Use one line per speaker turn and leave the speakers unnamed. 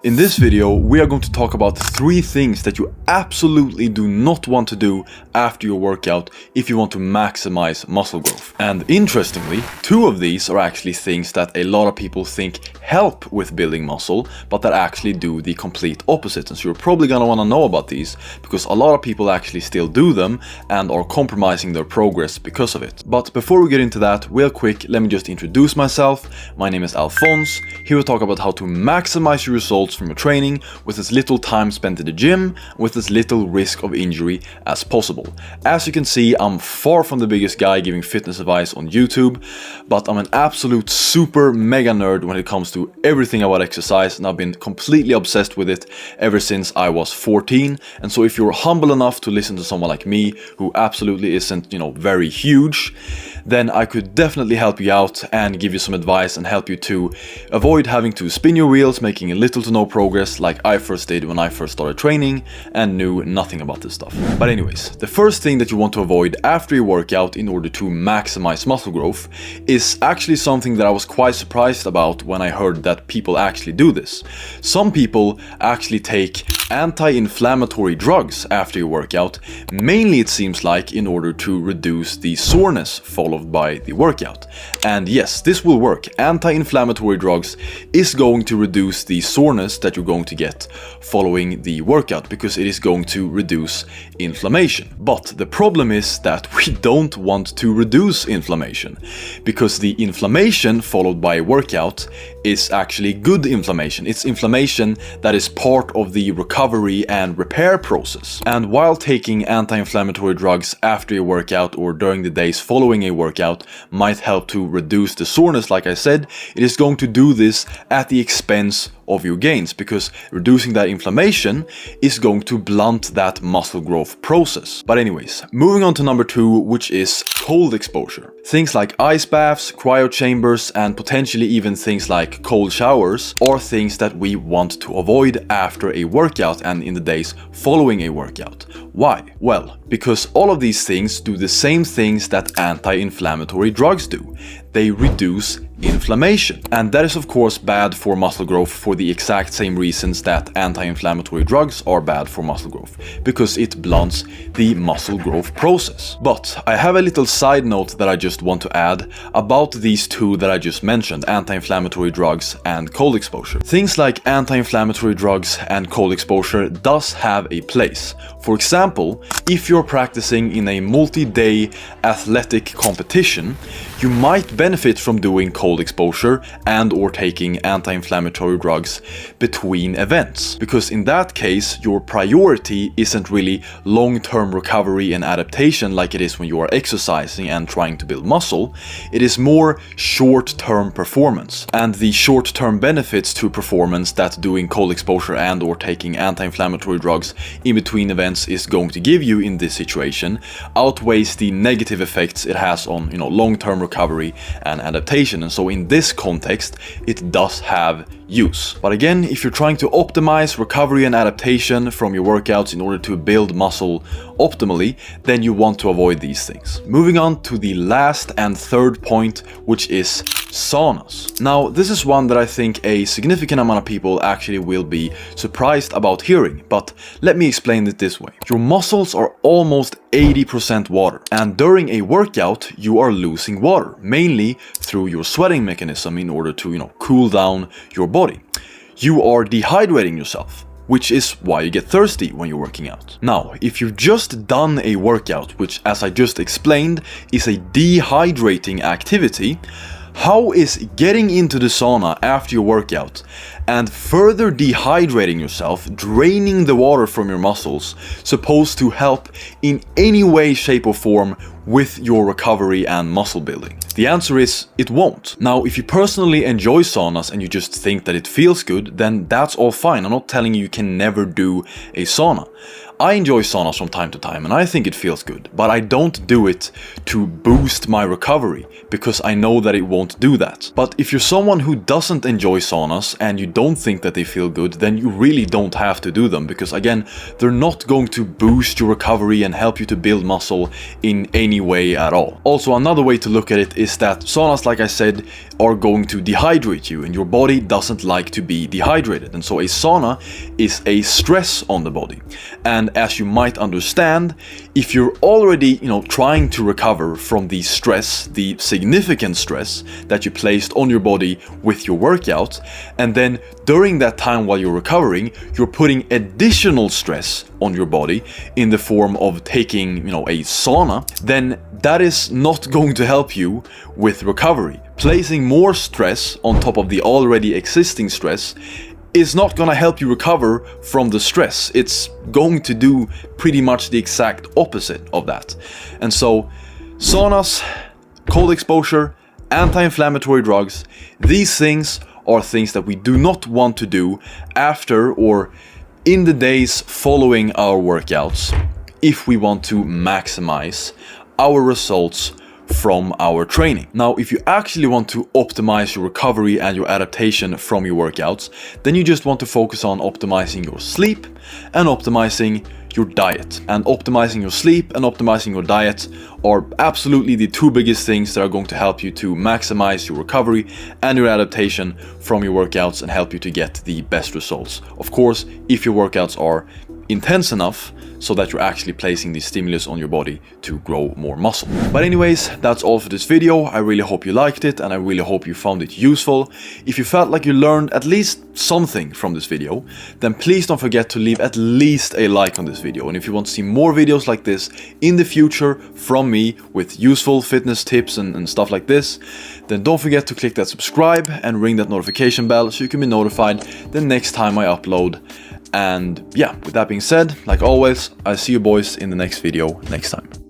In this video, we are going to talk about 3 things that you absolutely do not want to do after your workout if you want to maximize muscle growth. And interestingly, 2 of these are actually things that a lot of people think help with building muscle, but that actually do the complete opposite. And so you're probably gonna wanna know about these because a lot of people actually still do them and are compromising their progress because of it. But before we get into that, real quick, let me just introduce myself. My name is Alphonse. Here we'll talk about how to maximize your results from your training with as little time spent in the gym, with as little risk of injury as possible. As you can see, I'm far from the biggest guy giving fitness advice on YouTube, but I'm an absolute super mega nerd when it comes to everything about exercise, and I've been completely obsessed with it ever since I was 14. And so if you're humble enough to listen to someone like me, who absolutely isn't, very huge, then I could definitely help you out and give you some advice and help you to avoid having to spin your wheels, making little to no progress like I first did when I first started training and knew nothing about this stuff. But anyways, the first thing that you want to avoid after your workout in order to maximize muscle growth is actually something that I was quite surprised about when I heard that people actually do this. Some people actually take anti-inflammatory drugs after your workout, mainly it seems like in order to reduce the soreness followed by the workout. And yes, this will work. Anti-inflammatory drugs is going to reduce the soreness that you're going to get following the workout because it is going to reduce inflammation. But the problem is that we don't want to reduce inflammation because the inflammation followed by a workout is actually good inflammation. It's inflammation that is part of the recovery and repair process. And while taking anti-inflammatory drugs after a workout or during the days following a workout might help to reduce the soreness, like I said, it is going to do this at the expense of your gains because reducing that inflammation is going to blunt that muscle growth process. But anyways, moving on to number 2, which is cold exposure. Things like ice baths, cryo chambers, and potentially even things like cold showers are things that we want to avoid after a workout and in the days following a workout. Why? Well, because all of these things do the same things that anti-inflammatory drugs do. They reduce inflammation. And that is of course bad for muscle growth for the exact same reasons that anti-inflammatory drugs are bad for muscle growth, because it blunts the muscle growth process. But I have a little side note that I just want to add about these 2 that I just mentioned, anti-inflammatory drugs and cold exposure. Things like anti-inflammatory drugs and cold exposure does have a place. For example, if you're practicing in a multi-day athletic competition, you might benefit from doing cold exposure and or taking anti-inflammatory drugs between events, because in that case your priority isn't really long-term recovery and adaptation like it is when you are exercising and trying to build muscle. It is more short-term performance, and the short-term benefits to performance that doing cold exposure and or taking anti-inflammatory drugs in between events is going to give you in this situation outweighs the negative effects it has on long-term recovery and adaptation. And so in this context it does have use. But again, if you're trying to optimize recovery and adaptation from your workouts in order to build muscle optimally, then you want to avoid these things. Moving on to the last and third point, which is saunas. Now, this is one that I think a significant amount of people actually will be surprised about hearing, but let me explain it this way. Your muscles are almost 80% water, and during a workout you are losing water, mainly through your sweating mechanism in order to, cool down your body. You are dehydrating yourself, which is why you get thirsty when you're working out. Now, if you've just done a workout, which as I just explained is a dehydrating activity, how is getting into the sauna after your workout and further dehydrating yourself, draining the water from your muscles, supposed to help in any way, shape or form with your recovery and muscle building? The answer is it won't. Now, if you personally enjoy saunas and you just think that it feels good, then that's all fine. I'm not telling you can never do a sauna. I enjoy saunas from time to time and I think it feels good, but I don't do it to boost my recovery because I know that it won't do that. But if you're someone who doesn't enjoy saunas and you don't think that they feel good, then you really don't have to do them, because again, they're not going to boost your recovery and help you to build muscle in any way at all. Also, another way to look at it is that saunas, like I said, are going to dehydrate you, and your body doesn't like to be dehydrated, and so a sauna is a stress on the body. And as you might understand, if you're already, trying to recover from the stress, the significant stress that you placed on your body with your workout, and then during that time while you're recovering, you're putting additional stress on your body in the form of taking, a sauna, then that is not going to help you with recovery. Placing more stress on top of the already existing stress is not going to help you recover from the stress. It's going to do pretty much the exact opposite of that. And so saunas, cold exposure, anti-inflammatory drugs, these things are things that we do not want to do after or in the days following our workouts if we want to maximize our results from our training. Now, if you actually want to optimize your recovery and your adaptation from your workouts, then you just want to focus on optimizing your sleep and optimizing your diet. And optimizing your sleep and optimizing your diet are absolutely the two biggest things that are going to help you to maximize your recovery and your adaptation from your workouts and help you to get the best results. Of course, if your workouts are intense enough so that you're actually placing the stimulus on your body to grow more muscle. But anyways, that's all for this video. I really hope you liked it and I really hope you found it useful. If you felt like you learned at least something from this video, then please don't forget to leave at least a like on this video. And if you want to see more videos like this in the future from me with useful fitness tips and stuff like this, then don't forget to click that subscribe and ring that notification bell so you can be notified the next time I upload. And yeah, with that being said, like always, I'll see you boys in the next video next time.